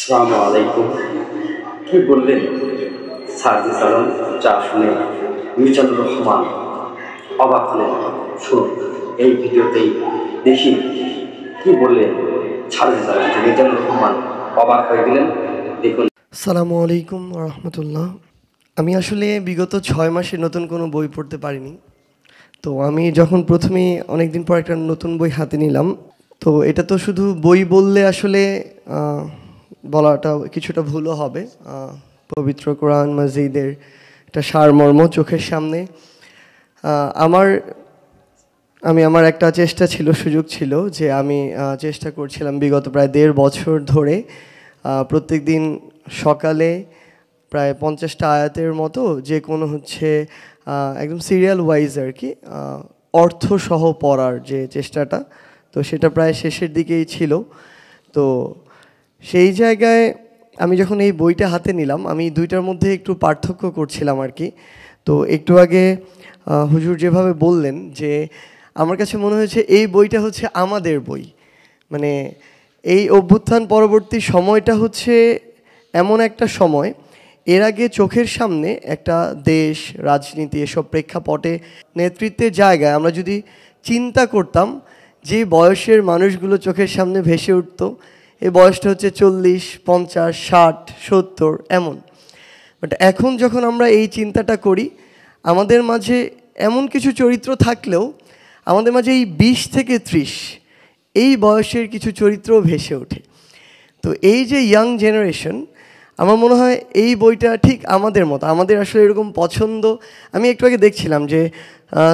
আসসালামু আলাইকুম। কি বললেন সার্জিস আলম? যা শুনে মিজানুর রহমান অবাক হলেন। শুনুন এই ভিডিওতেই দেখি কি বললেন সার্জিস আলম। মিজানুর রহমান অবাক হয়ে গেলেন, দেখুন। আসসালামু আলাইকুম রহমতুল্লাহ। আমি আসলে বিগত 6 মাসে নতুন কোনো বই পড়তে পারিনি। তো আমি যখন প্রথমেই অনেক দিন পর একটা নতুন বই হাতে নিলাম, তো এটা তো শুধু বই বললে আসলে বলাটা কিছুটা ভুলও হবে। পবিত্র কোরআন মাজিদের একটা সারমর্ম চোখের সামনে। আমার একটা চেষ্টা ছিল, সুযোগ ছিল যে আমি চেষ্টা করছিলাম বিগত প্রায় 1.5 বছর ধরে প্রত্যেক দিন সকালে প্রায় 50টা আয়াতের মতো যে কোনো একদম সিরিয়াল ওয়াইজ আর কি অর্থসহ পড়ার যে চেষ্টাটা, তো সেটা প্রায় শেষের দিকেই ছিল। তো সেই জায়গায় আমি যখন এই বইটা হাতে নিলাম, আমি দুইটার মধ্যে একটু পার্থক্য করছিলাম আর কি। তো একটু আগে হুজুর যেভাবে বললেন যে আমার কাছে মনে হয়েছে এই বইটা হচ্ছে আমাদের বই। মানে এই অভ্যুত্থান পরবর্তী সময়টা হচ্ছে এমন একটা সময়, এর আগে চোখের সামনে একটা দেশ, রাজনীতি, এসব প্রেক্ষাপটে নেতৃত্বের জায়গায় আমরা যদি চিন্তা করতাম, যে বয়সের মানুষগুলো চোখের সামনে ভেসে উঠত, এই বয়সটা হচ্ছে 40, 50, 60, 70 এমন। বাট এখন যখন আমরা এই চিন্তাটা করি, আমাদের মাঝে এমন কিছু চরিত্র থাকলেও আমাদের মাঝে এই 20 থেকে 30 এই বয়সের কিছু চরিত্রও ভেসে ওঠে। তো এই যে ইয়াং জেনারেশন, আমার মনে হয় এই বইটা ঠিক আমাদের মতো, আমাদের আসলে এরকম পছন্দ। আমি একটু আগে দেখছিলাম যে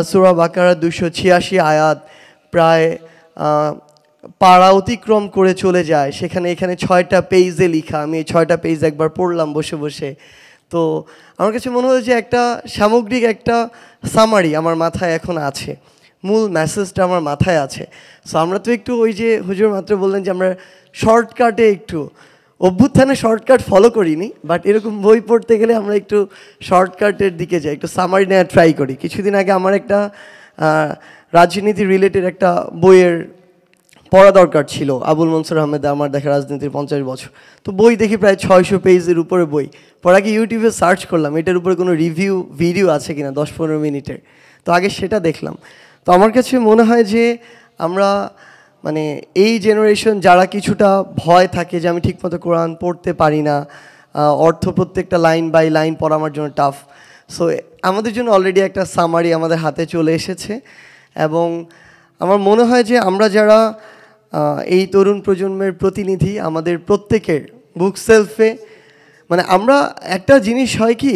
সূরা বাকারা 286 আয়াত প্রায় পাড়া অতিক্রম করে চলে যায়, এখানে 6টা পেজে লেখা। আমি এই 6টা পেজ একবার পড়লাম বসে বসে। তো আমার কাছে মনে হয় যে একটা সামগ্রিক একটা সামারি আমার মাথায় এখন আছে, মূল মেসেজটা আমার মাথায় আছে। সো আমরা তো একটু ওই যে হুজুর মাত্র বললেন যে আমরা শর্টকাটে একটু অভ্যুত্থানে শর্টকাট ফলো করিনি, বাট এরকম বই পড়তে গেলে আমরা একটু শর্টকাটের দিকে যাই, একটু সামারি নেওয়ার ট্রাই করি। কিছুদিন আগে আমার একটা রাজনীতি রিলেটেড একটা বইয়ের পড়া দরকার ছিল, আবুল মনসুর আহমেদ আমার দেখা রাজনীতির 50 বছর। তো বই দেখি প্রায় 600 পেজের উপরে বই। পর আগে ইউটিউবে সার্চ করলাম এটার উপরে কোনো রিভিউ ভিডিও আছে কিনা 10-15 মিনিটের। তো আগে সেটা দেখলাম। তো আমার কাছে মনে হয় যে আমরা মানে এই জেনারেশন যারা কিছুটা ভয় থাকে যে আমি ঠিকমতো কোরআন পড়তে পারি না, অর্থ প্রত্যেকটা লাইন বাই লাইন পড়া আমার জন্য টাফ। সো আমাদের জন্য অলরেডি একটা সামারি আমাদের হাতে চলে এসেছে। এবং আমার মনে হয় যে আমরা যারা এই তরুণ প্রজন্মের প্রতিনিধি, আমাদের প্রত্যেকের বুক সেলফে, মানে আমরা একটা জিনিস হয় কি,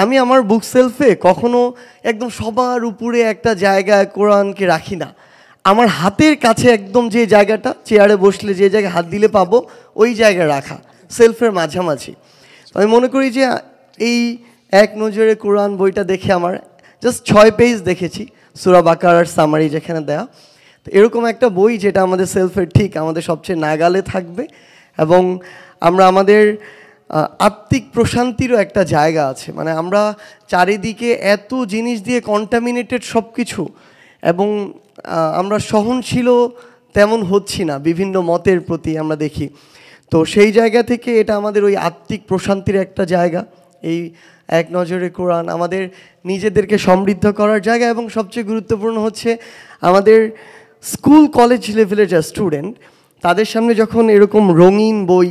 আমি আমার বুক সেলফে কখনো একদম সবার উপরে একটা জায়গায় কোরআনকে রাখি না। আমার হাতের কাছে একদম যে জায়গাটা, চেয়ারে বসলে যে জায়গায় হাত দিলে পাবো ওই জায়গায় রাখা, সেলফের মাঝামাঝি। আমি মনে করি যে এই এক নজরে কোরআন বইটা দেখে আমার জাস্ট 6 পেজ দেখেছি, সূরা বাকারার সামারি যেখানে দেয়া। তো এরকম একটা বই যেটা আমাদের সেলফের ঠিক আমাদের সবচেয়ে নাগালে থাকবে, এবং আমরা আমাদের আত্মিক প্রশান্তিরও একটা জায়গা আছে। মানে আমরা চারিদিকে এত জিনিস দিয়ে কন্টামিনেটেড সব কিছু, এবং আমরা সহনশীলও তেমন হচ্ছি না বিভিন্ন মতের প্রতি আমরা দেখি। তো সেই জায়গা থেকে এটা আমাদের ওই আত্মিক প্রশান্তির একটা জায়গা। এই এক নজরে কোরআন আমাদের নিজেদেরকে সমৃদ্ধ করার জায়গা। এবং সবচেয়ে গুরুত্বপূর্ণ হচ্ছে আমাদের স্কুল কলেজ লেভেলের যা স্টুডেন্ট, তাদের সামনে যখন এরকম রঙিন বই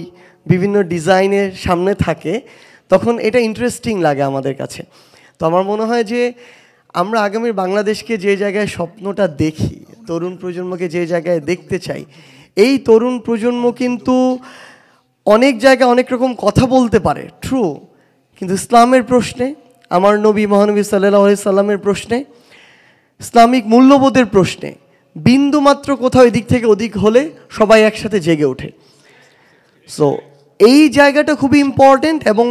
বিভিন্ন ডিজাইনের সামনে থাকে, তখন এটা ইন্টারেস্টিং লাগে আমাদের কাছে। তো আমার মনে হয় যে আমরা আগামীর বাংলাদেশকে যে জায়গায় স্বপ্নটা দেখি, তরুণ প্রজন্মকে যে জায়গায় দেখতে চাই, এই তরুণ প্রজন্ম কিন্তু অনেক জায়গায় অনেক রকম কথা বলতে পারে, ট্রু, কিন্তু ইসলামের প্রশ্নে, আমার নবী মহানবী সাল্লাল্লাহু আলাইহি সাল্লামের প্রশ্নে, ইসলামিক মূল্যবোধের প্রশ্নে বিন্দুমাত্র কোথাও এদিক থেকে ওদিক হলে সবাই একসাথে জেগে ওঠে। সো এই জায়গাটা খুবই ইম্পর্টেন্ট, এবং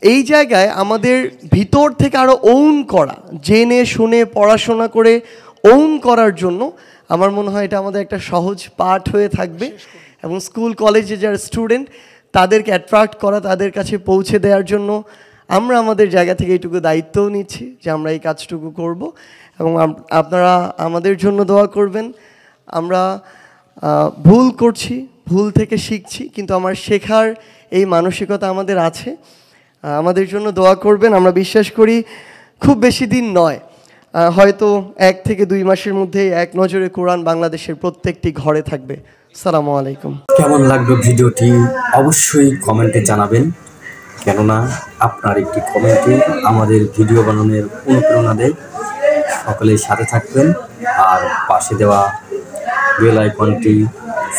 এই জায়গায় আমাদের ভিতর থেকে আরও ওন করা, জেনে শুনে পড়াশোনা করে ওন করার জন্য আমার মনে হয় এটা আমাদের একটা সহজ পাঠ হয়ে থাকবে। এবং স্কুল কলেজে যারা স্টুডেন্ট, তাদেরকে অ্যাট্রাক্ট করা, তাদের কাছে পৌঁছে দেওয়ার জন্য আমরা আমাদের জায়গা থেকে এইটুকু দায়িত্বও নিচ্ছি যে আমরা এই কাজটুকু করব। এবং আপনারা আমাদের জন্য দোয়া করবেন। আমরা ভুল করছি, ভুল থেকে শিখছি, কিন্তু আমার শেখার এই মানসিকতা আমাদের আছে। আমাদের জন্য দোয়া করবেন। আমরা বিশ্বাস করি খুব বেশি দিন নয়, হয়তো 1 থেকে 2 মাসের মধ্যেই এক নজরে কোরআন বাংলাদেশের প্রত্যেকটি ঘরে থাকবে। আসসালামু আলাইকুম। কেমন লাগলো ভিডিওটি অবশ্যই কমেন্টে জানাবেন, কেননা আপনার একটি কমেন্টে আমাদের ভিডিও বানানোর অনুপ্রেরণা দেয়। সকলের সাথে থাকবেন আর পাশে দেওয়া বেল আইকনটি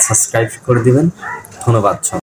সাবস্ক্রাইব করে দিবেন। ধন্যবাদ।